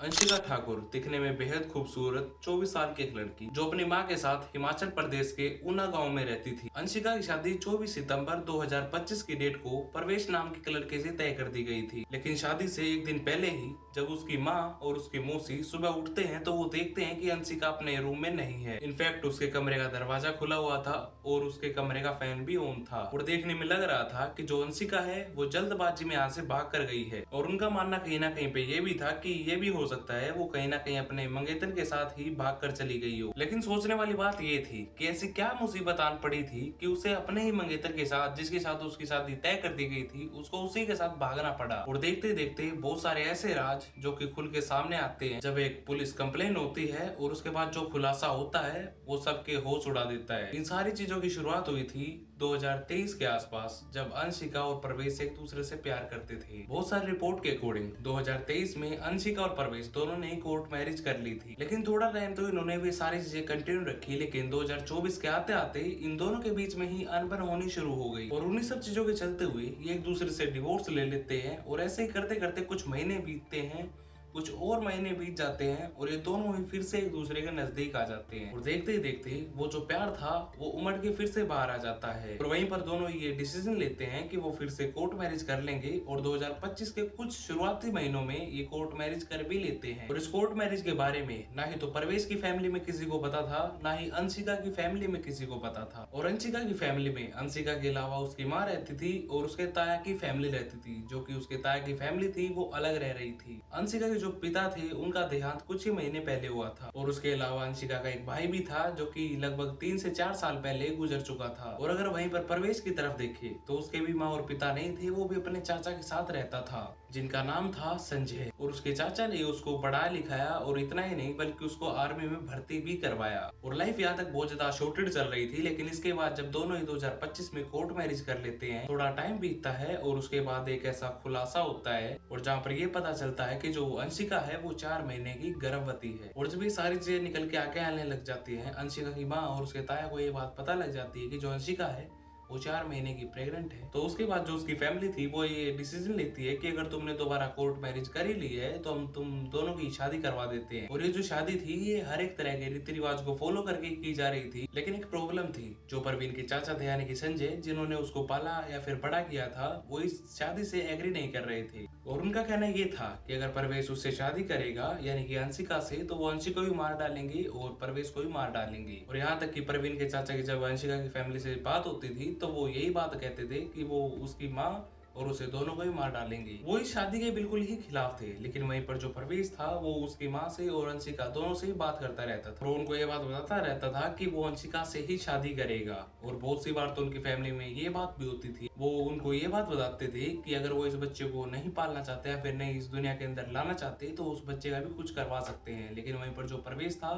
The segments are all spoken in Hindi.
अंशिका ठाकुर दिखने में बेहद खूबसूरत 24 साल की एक लड़की जो अपनी मां के साथ हिमाचल प्रदेश के ऊना गांव में रहती थी। अंशिका की शादी 24 सितंबर 2025 की डेट को प्रवेश नाम के एक लड़के से तय कर दी गई थी। लेकिन शादी से एक दिन पहले ही जब उसकी मां और उसकी मौसी सुबह उठते हैं तो वो देखते हैं कि अंशिका अपने रूम में नहीं है। इनफैक्ट उसके कमरे का दरवाजा खुला हुआ था और उसके कमरे का फैन भी ऑन था और देखने में लग रहा था कि जो अंशिका है वो जल्दबाजी में यहाँ से भाग कर गई है। और उनका मानना कहीं ना कहीं पे ये भी था कि ये भी हो सकता है वो कहीं ना कहीं अपने मंगेतर के साथ ही भाग कर चली गई हो। लेकिन सोचने वाली बात ये थी कि ऐसी क्या मुसीबत आन पड़ी थी कि उसे अपने ही मंगेतर के साथ जिसके साथ उसकी शादी तय कर दी गई थी उसको उसी के साथ भागना पड़ा। और देखते देखते बहुत सारे ऐसे राज जो कि खुल के सामने आते हैं जब एक पुलिस कंप्लेन होती है और उसके बाद जो खुलासा होता है वो सबके होश उड़ा देता है। इन सारी चीजों की शुरुआत हुई थी 2023 के आसपास जब अंशिका और प्रवेश एक दूसरे से प्यार करते थे। बहुत सारी रिपोर्ट के अकॉर्डिंग 2023 में अंशिका और प्रवेश दोनों ने कोर्ट मैरिज कर ली थी। लेकिन थोड़ा टाइम तो इन्होंने भी सारी चीजें कंटिन्यू रखी, लेकिन 2024 के आते आते इन दोनों के बीच में ही अनबन होनी शुरू हो गई और उन्हीं सब चीजों के चलते हुए ये एक दूसरे से डिवोर्स ले लेते हैं। और ऐसे ही करते करते कुछ महीने बीतते हैं, कुछ और महीने बीत जाते हैं और ये दोनों ही फिर से एक दूसरे के नजदीक आ जाते हैं। और देखते ही देखते वो जो प्यार था वो उमड़ के फिर से बाहर आ जाता है। और वहीं पर दोनों ये डिसीजन लेते हैं कि वो फिर से कोर्ट मैरिज कर लेंगे और 2025 के कुछ शुरुआती महीनों में ये कोर्ट मैरिज कर भी लेते हैं। और इस कोर्ट मैरिज के बारे में ना ही तो प्रवेश की फैमिली में किसी को पता था, ना ही अंशिका की फैमिली में किसी को पता था। और अंशिका की फैमिली में अंशिका के अलावा उसकी माँ रहती थी और उसके ताया की फैमिली रहती थी, जो कि उसके ताया की फैमिली थी वो अलग रह रही थी। अंशिका के जो पिता थे उनका देहांत कुछ ही महीने पहले हुआ था और उसके अलावा अंशिका का एक भाई भी था जो कि लगभग 3 से 4 साल पहले गुजर चुका था। और अगर वहीं पर प्रवेश की तरफ देखें तो उसके भी माँ और पिता नहीं थे, वो भी अपने चाचा के साथ रहता था जिनका नाम था संजय। और उसके चाचा ने उसको पढ़ाया लिखाया और इतना ही नहीं बल्कि उसको आर्मी में भर्ती भी करवाया। और लाइफ यहाँ तक बहुत ज्यादा शॉर्टेड चल रही थी। लेकिन इसके बाद जब दोनों ही 2025 में कोर्ट मैरिज कर लेते हैं, थोड़ा टाइम बीतता है और उसके बाद एक ऐसा खुलासा होता है और जहाँ पर ये पता चलता है कि जो अंशिका है वो 4 महीने की गर्भवती है। और जब ये सारी चीजें निकल के आगे आने लग जाती है, अंशिका की माँ और उसके ताया को ये बात पता लग जाती है कि जो अंशिका है वो 4 महीने की प्रेग्नेंट है। तो उसके बाद जो उसकी फैमिली थी वो ये डिसीजन लेती है कि अगर तुमने दोबारा कोर्ट मैरिज कर ही ली है तो हम तुम दोनों की शादी करवा देते हैं। और ये जो शादी थी ये हर एक तरह के रीति रिवाज को फॉलो करके की जा रही थी। लेकिन एक प्रॉब्लम थी, जो परवीन के चाचा थे यानी कि संजय, जिन्होंने उसको पाला या फिर बड़ा किया था, वो इस शादी से एग्री नहीं कर रहे थे। और उनका कहना ये था कि अगर प्रवेश उससे शादी करेगा यानी कि अंशिका से, तो वो अंशिका को भी मार डालेंगे और प्रवेश को भी मार डालेंगे। और यहाँ तक कि परवीन के चाचा की जब अंशिका की फैमिली से बात होती थी तो वो यही बात कहते थे कि वो उसकी माँ और उसे दोनों को ही मार डालेंगे। वो इस शादी के बिल्कुल ही खिलाफ थे। लेकिन वहीं पर जो प्रवेश था वो उसकी माँ से और अंशिका दोनों से ही बात करता रहता था और उनको ये बात बताता रहता था कि वो अंशिका से ही शादी करेगा। और बहुत सी बार तो उनकी फैमिली में ये बात भी होती थी, वो उनको ये बात बताते थे कि अगर वो इस बच्चे को नहीं पालना चाहते या फिर नहीं इस दुनिया के अंदर लाना चाहते तो उस बच्चे का भी कुछ करवा सकते हैं। लेकिन वहीं पर जो प्रवेश था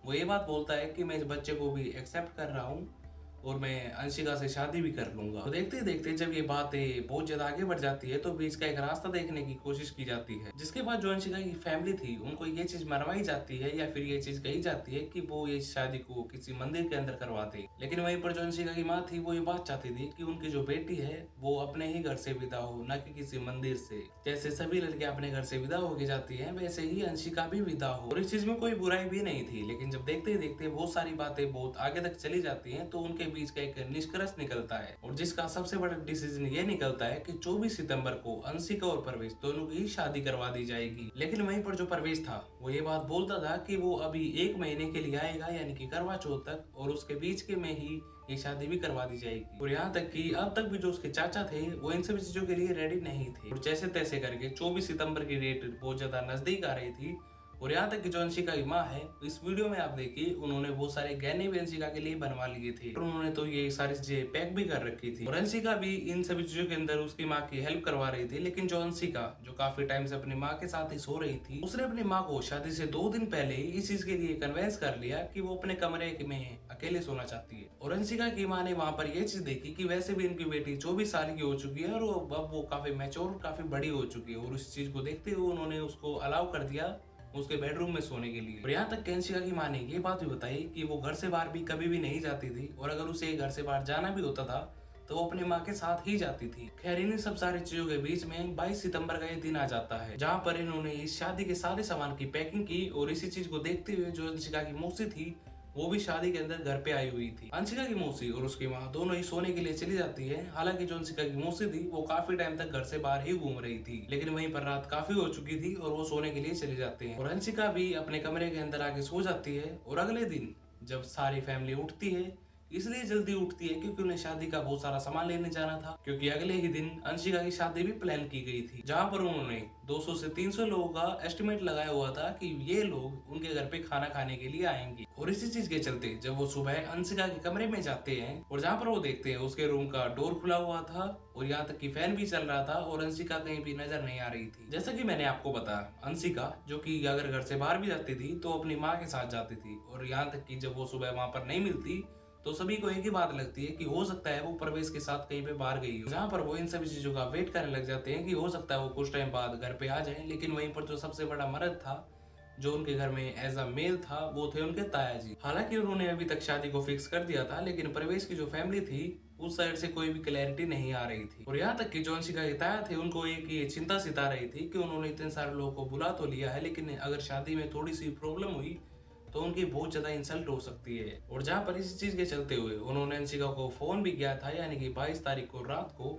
वो ये बात बोलता है कि मैं इस बच्चे को भी एक्सेप्ट कर रहा हूँ और मैं अंशिका से शादी भी कर लूंगा। तो देखते देखते जब ये बातें बहुत ज्यादा आगे बढ़ जाती है तो बीच का एक रास्ता देखने की कोशिश की जाती है, जिसके बाद जो अंशिका की फैमिली थी उनको ये चीज मनवाई जाती है या फिर ये चीज कही जाती है कि वो ये शादी को किसी मंदिर के अंदर करवाते। लेकिन वहीं पर जो अंशिका की माँ थी वो ये बात चाहती थी कि उनकी जो बेटी है वो अपने ही घर से विदा हो, न कि किसी मंदिर से। जैसे सभी लड़के अपने घर से विदा होके जाती है वैसे ही अंशिका भी विदा हो। और इस चीज में कोई बुराई भी नहीं थी। लेकिन जब देखते देखते बहुत सारी बातें बहुत आगे तक चली जाती है तो उनके बीच का एक निष्कर्ष निकलता है और जिसका सबसे बड़ा डिसीजन ये निकलता है कि 24 सितंबर को अंशिका और प्रवेश दोनों की शादी करवा दी जाएगी। लेकिन वहीं पर जो प्रवेश था वो ये बात बोलता था कि वो अभी 1 महीने के लिए आएगा यानी कि करवा चौथ तक, और उसके बीच के में ही ये शादी भी करवा दी जाएगी। और यहाँ तक कि अब तक भी जो उसके चाचा थे वो इन सभी चीजों के लिए रेडी नहीं थे। और जैसे तैसे करके 24 सितंबर की डेट बहुत ज्यादा नजदीक आ रही थी। और यहाँ तक कि जो अंशिका की माँ है, इस वीडियो में आप देखिए उन्होंने बहुत सारे गहने भी अंशिका के लिए बनवा लिए थे और उन्होंने तो ये सारी चीजें पैक भी कर रखी थी। और अंशिका भी इन सभी चीजों के अंदर उसकी माँ की हेल्प करवा रही थी। लेकिन जो अंशिका जो काफी टाइम से अपनी माँ के साथ ही सो रही थी, उसने अपनी माँ को शादी से 2 दिन पहले ही इस चीज के लिए कन्वेंस कर लिया कि वो अपने कमरे में अकेले सोना चाहती है। और अंशिका की माँ ने वहाँ पर ये चीज देखी कि वैसे भी इनकी बेटी 24 साल की हो चुकी है और अब वो काफी मैच्योर काफी बड़ी हो चुकी है। और उस चीज को देखते हुए उन्होंने उसको अलाउ कर दिया उसके बेडरूम में सोने के लिए। और यहाँ तक अंशिका की माँ ने ये बात भी बताई कि वो घर से बाहर भी कभी भी नहीं जाती थी और अगर उसे घर से बाहर जाना भी होता था तो वो अपनी माँ के साथ ही जाती थी। खैर इन्हीं सब सारी चीजों के बीच में 22 सितंबर का ये दिन आ जाता है, जहाँ पर इन्होंने इस शादी के सारे सामान की पैकिंग की और इसी चीज को देखते हुए जो अंशिका की मौसी थी वो भी शादी के अंदर घर पे आई हुई थी। अंशिका की मौसी और उसकी माँ दोनों ही सोने के लिए चली जाती है। हालांकि जो अंशिका की मौसी थी वो काफी टाइम तक घर से बाहर ही घूम रही थी, लेकिन वहीं पर रात काफी हो चुकी थी और वो सोने के लिए चले जाते हैं और अंशिका भी अपने कमरे के अंदर आके सो जाती है। और अगले दिन जब सारी फैमिली उठती है, इसलिए जल्दी उठती है क्योंकि उन्हें शादी का बहुत सारा सामान लेने जाना था, क्योंकि अगले ही दिन अंशिका की शादी भी प्लान की गई थी, जहां पर उन्होंने 200 से 300 लोगों का एस्टिमेट लगाया हुआ था कि ये लोग उनके घर पे खाना खाने के लिए आएंगे। और इसी चीज के चलते जब वो सुबह अंशिका के कमरे में जाते हैं और जहाँ पर वो देखते हैं उसके रूम का डोर खुला हुआ था और यहाँ तक कि फैन भी चल रहा था और अंशिका कहीं भी नजर नहीं आ रही थी। जैसा कि मैंने आपको बताया, अंशिका जो कि अगर घर से बाहर भी जाती थी तो अपनी माँ के साथ जाती थी और यहाँ तक कि जब वो सुबह वहां पर नहीं मिलती तो सभी को एक ही बात लगती है कि हो सकता है वो प्रवेश के साथ कहीं पे बाहर गई हो, जहाँ पर वो इन सभी चीजों का वेट करने लग जाते हैं कि हो सकता है वो कुछ टाइम बाद घर पे आ जाए। लेकिन वहीं पर जो सबसे बड़ा मर्द था जो उनके घर में एज अ मेल था वो थे उनके ताया जी। हालांकि उन्होंने अभी तक शादी को फिक्स कर दिया था, लेकिन प्रवेश की जो फैमिली थी उस साइड से कोई भी क्लैरिटी नहीं आ रही थी। और यहाँ तक कि जो अंशिका के ताया थे उनको एक ये चिंता सिता रही थी कि उन्होंने इतने सारे लोगों को बुला तो लिया है, लेकिन अगर शादी में थोड़ी सी प्रॉब्लम हुई तो उनकी बहुत ज्यादा इंसल्ट हो सकती है। और जहाँ पर इसी चीज के चलते हुए उन्होंने अंशिका को फोन भी किया था, यानी कि 22 तारीख को रात को,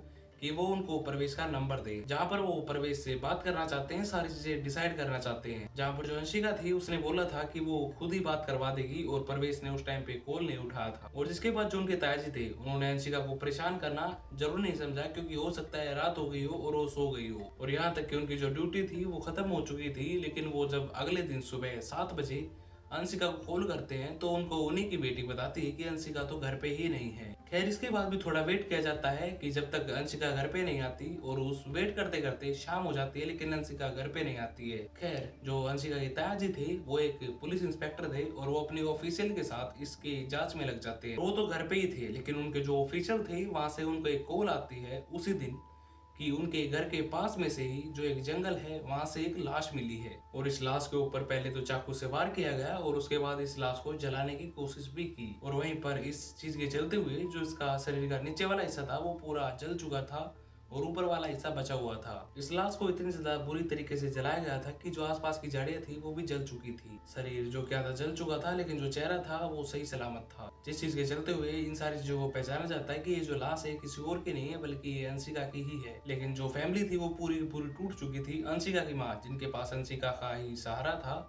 कि वो उनको प्रवेश का नंबर दे, जहाँ पर वो प्रवेश से बात करना चाहते हैं, सारी चीजें डिसाइड करना चाहते हैं। जहाँ पर जो अंशिका थी उसने बोला था कि वो खुद ही बात करवा देगी और प्रवेश ने उस टाइम पे कॉल नहीं उठाया था। और जिसके बाद जो उनके तायाजी थे उन्होंने अंशिका को परेशान करना जरूर नहीं समझा, क्योंकि हो सकता है रात हो गई हो और वो सो गई हो और यहाँ तक कि उनकी जो ड्यूटी थी वो खत्म हो चुकी थी। लेकिन वो जब अगले दिन सुबह 7 बजे अंशिका को कॉल करते हैं तो उनको उन्हीं की बेटी बताती है कि अंशिका तो घर पे ही नहीं है। खैर इसके बाद भी थोड़ा वेट किया जाता है कि जब तक अंशिका घर पे नहीं आती, और उस वेट करते करते शाम हो जाती है लेकिन अंशिका घर पे नहीं आती है। खैर जो अंशिका के तायाजी थे वो एक पुलिस इंस्पेक्टर थे और वो अपने ऑफिशियल के साथ इसके जांच में लग जाते हैं। वो तो घर पे ही थे, लेकिन उनके जो ऑफिशियल थे वहां से उनको एक कॉल आती है उसी दिन कि उनके घर के पास में से ही जो एक जंगल है वहां से एक लाश मिली है और इस लाश के ऊपर पहले तो चाकू से वार किया गया और उसके बाद इस लाश को जलाने की कोशिश भी की। और वहीं पर इस चीज के चलते हुए जो इसका शरीर का नीचे वाला हिस्सा था वो पूरा जल चुका था और ऊपर वाला हिस्सा बचा हुआ था। इस लाश को इतनी ज्यादा बुरी तरीके से जलाया गया था कि जो आसपास की झाड़ियां थी वो भी जल चुकी थी। शरीर जो क्या था जल चुका था, लेकिन जो चेहरा था वो सही सलामत था। जिस चीज के चलते हुए इन सारी चीजों को पहचाना जाता है कि ये जो लाश है किसी और की नहीं है बल्कि ये अंशिका की ही है। लेकिन जो फैमिली थी वो पूरी पूरी टूट चुकी थी। अंशिका की माँ जिनके पास अंशिका का ही सहारा था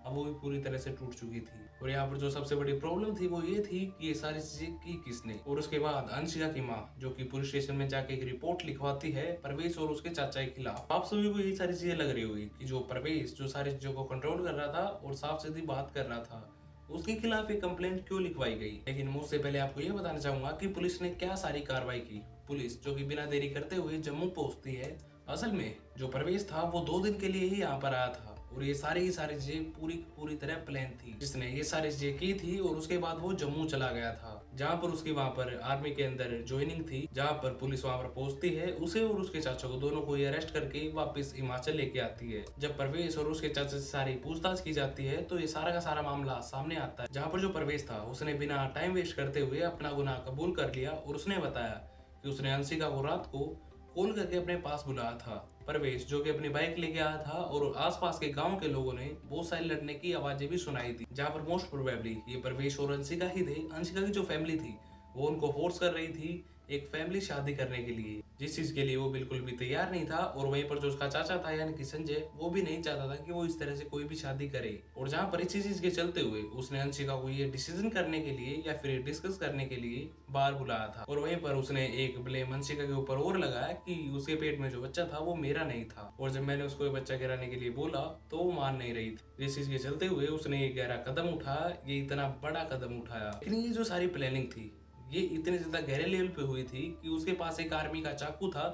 अब वो भी पूरी तरह से टूट चुकी थी। और यहाँ पर जो सबसे बड़ी प्रॉब्लम थी वो ये थी कि ये सारी चीजें की किसने। और उसके बाद अंशिका की माँ जो कि पुलिस स्टेशन में जाके एक रिपोर्ट लिखवाती है प्रवेश और उसके चाचा के खिलाफ। आप सभी को ये सारी चीजें लग रही हुई कि जो प्रवेश जो सारी चीजों को कंट्रोल कर रहा था और साफ सीधी बात कर रहा था उसके खिलाफ एक कंप्लेंट क्यों लिखवाई गई। लेकिन मुझसे पहले आपको ये बताना चाहूंगा कि पुलिस ने क्या सारी कार्रवाई की। पुलिस जो कि बिना देरी करते हुए जम्मू पहुंचती है। असल में जो प्रवेश था वो 2 दिन के लिए ही यहाँ पर आया था और ये सारी की सारी चीजें पूरी तरह प्लान थी, जिसने ये सारी चीजें की थी। और उसके बाद वो जम्मू चला गया था जहाँ पर उसकी वहाँ पर आर्मी के अंदर ज्वाइनिंग थी, जहाँ पर पुलिस वहाँ पर पहुंचती है। उसे और उसके चाचा को दोनों को अरेस्ट करके वापस हिमाचल लेके आती है। जब प्रवेश और उसके चाचा से सारी पूछताछ की जाती है तो ये सारा का सारा मामला सामने आता है, जहाँ पर जो प्रवेश था उसने बिना टाइम वेस्ट करते हुए अपना गुनाह कबूल कर लिया और उसने बताया कि उसने अंशिका को रात को कॉल करके अपने पास बुलाया था। प्रवेश जो कि अपनी बाइक लेके आया था और आसपास के गांव के लोगों ने बहुत सारी लड़ने की आवाजें भी सुनाई थी, जहां पर मोस्ट प्रोबेबली ये प्रवेश और अंशिका ही थे। अंशिका की जो फैमिली थी वो उनको फोर्स कर रही थी एक फैमिली शादी करने के लिए, जिस चीज के लिए वो बिल्कुल भी तैयार नहीं था। और वहीं पर जो उसका चाचा था यानी कि संजय वो भी नहीं चाहता था कि वो इस तरह से कोई भी शादी करे। और जहाँ पर इसी चीज के चलते हुए उसने अंशिका को ये डिसीजन करने के लिए या फिर डिस्कस करने के लिए बाहर बुलाया था। और वहीं पर उसने एक ब्लेम अंशिका के ऊपर और लगाया कि उसके पेट में जो बच्चा था वो मेरा नहीं था, और जब मैंने उसको बच्चा गिराने के लिए बोला तो वो मान नहीं रही थी। इस चीज के चलते हुए उसने एक गहरा कदम उठाया, ये इतना बड़ा कदम उठाया। लेकिन ये जो सारी प्लानिंग थी ये इतने ज्यादा गहरे लेवल पे हुई थी कि उसके पास एक आर्मी का चाकू था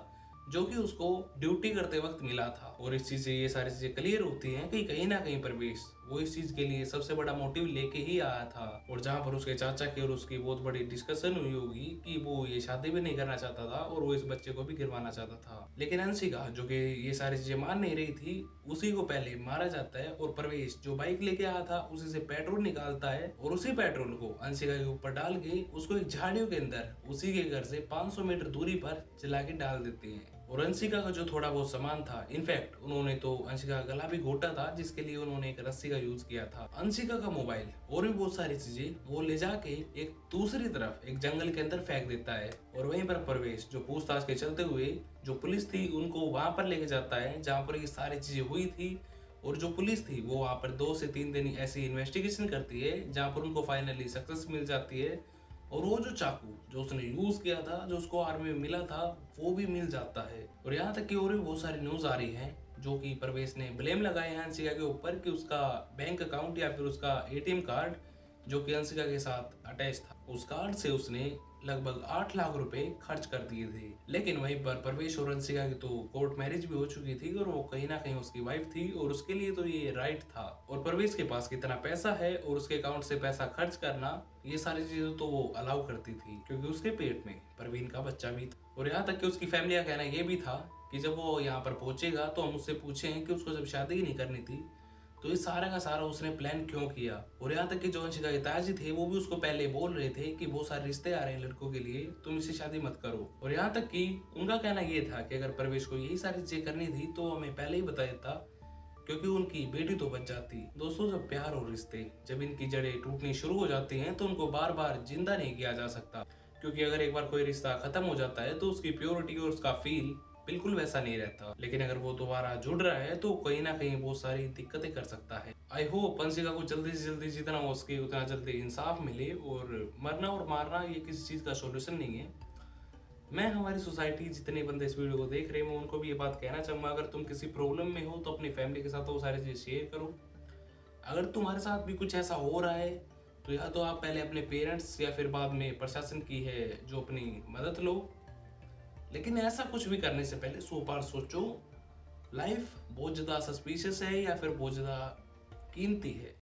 जो कि उसको ड्यूटी करते वक्त मिला था। और इस चीज से ये सारी चीजें क्लियर होती हैं कि कहीं ना कहीं प्रवेश वो इस चीज के लिए सबसे बड़ा मोटिव लेके ही आया था। और जहां पर उसके चाचा की और उसकी बहुत बड़ी डिस्कशन हुई होगी कि वो ये शादी भी नहीं करना चाहता था और वो इस बच्चे को भी गिरवाना चाहता था, लेकिन अंशिका जो कि ये सारी चीजें मान नहीं रही थी, उसी को पहले मारा जाता है। और प्रवेश जो बाइक लेके आया था उसी से पेट्रोल निकालता है और उसी पेट्रोल को अंशिका के ऊपर डाल के उसको एक झाड़ियों के अंदर उसी के घर से 500 मीटर दूरी पर जला के डाल देते हैं। और अंशिका का जो थोड़ा बहुत सामान था, इनफैक्ट उन्होंने तो अंशिका का गला भी घोटा था, जिसके लिए उन्होंने एक रस्सी का यूज किया था। अंशिका का मोबाइल और भी बहुत सारी चीजें वो ले जाके एक दूसरी तरफ एक जंगल के अंदर फेंक देता है। और वहीं पर प्रवेश जो पूछताछ के चलते हुए जो पुलिस थी उनको वहां पर लेके जाता है जहां पर ये सारी चीजें हुई थी। और जो पुलिस थी वो वहां पर 2 से 3 दिन ऐसी इन्वेस्टिगेशन करती है जहां पर उनको फाइनली सक्सेस मिल जाती है। और वो जो चाकू जो उसने यूज किया था, जो उसको आर्मी में मिला था, वो भी मिल जाता है। और यहाँ तक कि और भी बहुत सारी न्यूज आ रही है जो कि प्रवेश ने ब्लेम लगाए हैं अंशिका के ऊपर कि उसका बैंक अकाउंट या फिर उसका एटीएम कार्ड जो कि अंशिका के साथ अटैच था, उस कार्ड से उसने लगभग 8 लाख रुपए खर्च कर दिए थे। लेकिन वहीं पर प्रवेश और अंशिका की तो कोर्ट मैरिज भी हो चुकी थी और वो कहीं ना कहीं उसकी वाइफ थी और उसके लिए तो ये राइट था। और प्रवेश के पास कितना पैसा है और उसके अकाउंट से पैसा खर्च करना, ये सारी चीजें तो वो अलाउ करती थी क्योंकि उसके पेट में प्रवीण का बच्चा भी था। और यहाँ तक कि उसकी फैमिली का कहना ये भी था कि जब वो यहाँ पर पहुंचेगा तो हम उससे पूछें कि उसको जब शादी ही नहीं करनी थी तो ये सारा का सारा उसने प्लान क्यों किया। और यहाँ तक कि जो अंशिका के ताजी थे वो भी उसको पहले बोल रहे थे कि बहुत सारे रिश्ते आ रहे हैं लड़कों के लिए, तुम इससे शादी मत करो। और यहाँ तक कि उनका कहना ये था कि अगर प्रवेश को यही सारी चीजें करनी थी तो हमें पहले ही बताया था क्योंकि उनकी बेटी तो बच जाती। दोस्तों, जब प्यार और रिश्ते जब इनकी जड़ें टूटनी शुरू हो जाती हैं तो उनको बार बार जिंदा नहीं किया जा सकता, क्योंकि अगर एक बार कोई रिश्ता खत्म हो जाता है तो उसकी प्योरिटी और उसका फील बिल्कुल वैसा नहीं रहता। लेकिन अगर वो दोबारा जुड़ रहा है तो कहीं ना कहीं बहुत सारी दिक्कतें कर सकता है। आई होप अंशिका को जल्दी से जल्दी जितना हो सके उतना जल्दी इंसाफ मिले। और मरना और मारना ये किसी चीज का सॉल्यूशन नहीं है। मैं हमारी सोसाइटी जितने बंदे इस वीडियो को देख रहे हैं मैं उनको भी ये बात कहना चाहूंगा, अगर तुम किसी प्रॉब्लम में हो तो अपनी फैमिली के साथ वो सारी चीजें शेयर करो। अगर तुम्हारे साथ भी कुछ ऐसा हो रहा है तो या तो आप पहले अपने पेरेंट्स या फिर बाद में प्रशासन की है जो अपनी मदद लो, लेकिन ऐसा कुछ भी करने से पहले 100 बार सोचो। लाइफ बहुत ज्यादा सस्पिशियस है या फिर बहुत ज्यादा कीमती है।